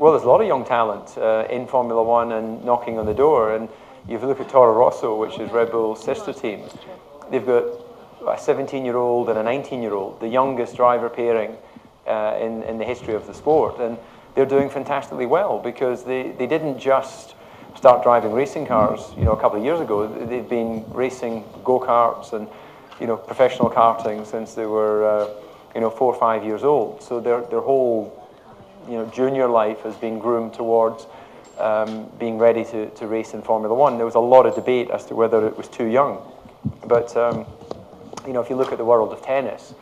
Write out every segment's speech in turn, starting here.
Well, there's a lot of young talent in Formula One and knocking on the door. And if you look at Toro Rosso, which is Red Bull's sister team, they've got a 17-year-old and a 19-year-old, the youngest driver pairing in the history of the sport. And they're doing fantastically well because they didn't just start driving racing cars, a couple of years ago. They've been racing go-karts and, professional karting since they were, 4 or 5 years old. So their whole junior life has been groomed towards being ready to race in Formula One. There was a lot of debate as to whether it was too young. But, if you look at the world of tennis,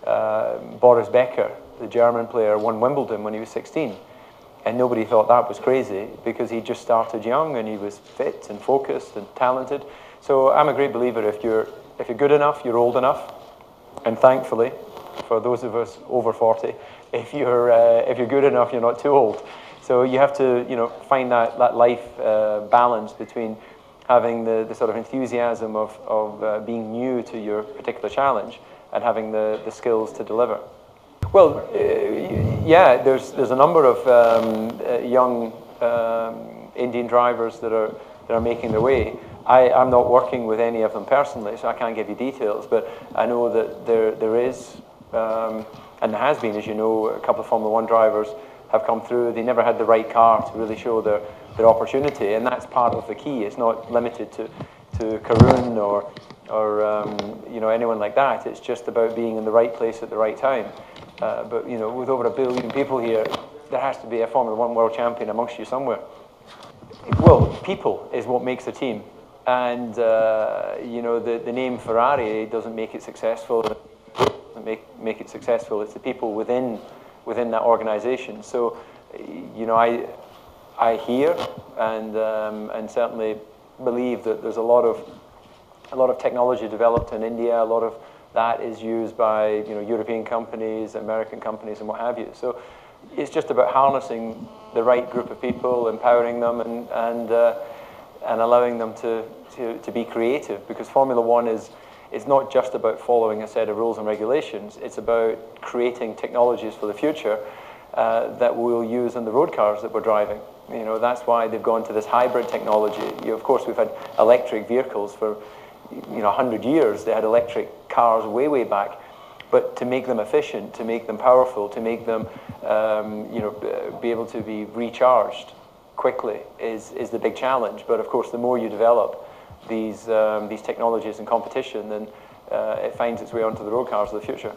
Boris Becker, the German player, won Wimbledon when he was 16. And nobody thought that was crazy because he just started young and he was fit and focused and talented. So I'm a great believer if you're good enough, you're old enough. And thankfully, for those of us over 40, if you're good enough, you're not too old. So you have to find that life balance between having the sort of enthusiasm of being new to your particular challenge and having the skills to deliver. Well, yeah, there's a number of young Indian drivers that are making their way. I'm not working with any of them personally, so I can't give you details, but I know that there is, and there has been, as you know, a couple of Formula One drivers have come through. They never had the right car to really show their opportunity, and that's part of the key. It's not limited to Karun or anyone like that. It's just about being in the right place at the right time. But with over 1 billion people here, there has to be a Formula One world champion amongst you somewhere. Well, people is what makes a team, and the name Ferrari doesn't make it successful. Make it successful. It's the people within that organization. So, I hear and certainly believe that there's a lot of technology developed in India. A lot of that is used by European companies, American companies, and what have you. So it's just about harnessing the right group of people, empowering them, and allowing them to be creative. Because Formula One is not just about following a set of rules and regulations. It's about creating technologies for the future that we'll use in the road cars that we're driving. That's why they've gone to this hybrid technology. Of course, we've had electric vehicles for 100 years. They had electric cars way back, but to make them efficient, to make them powerful, to make them be able to be recharged quickly is the big challenge. But of course, the more you develop these technologies in competition, then it finds its way onto the road cars of the future.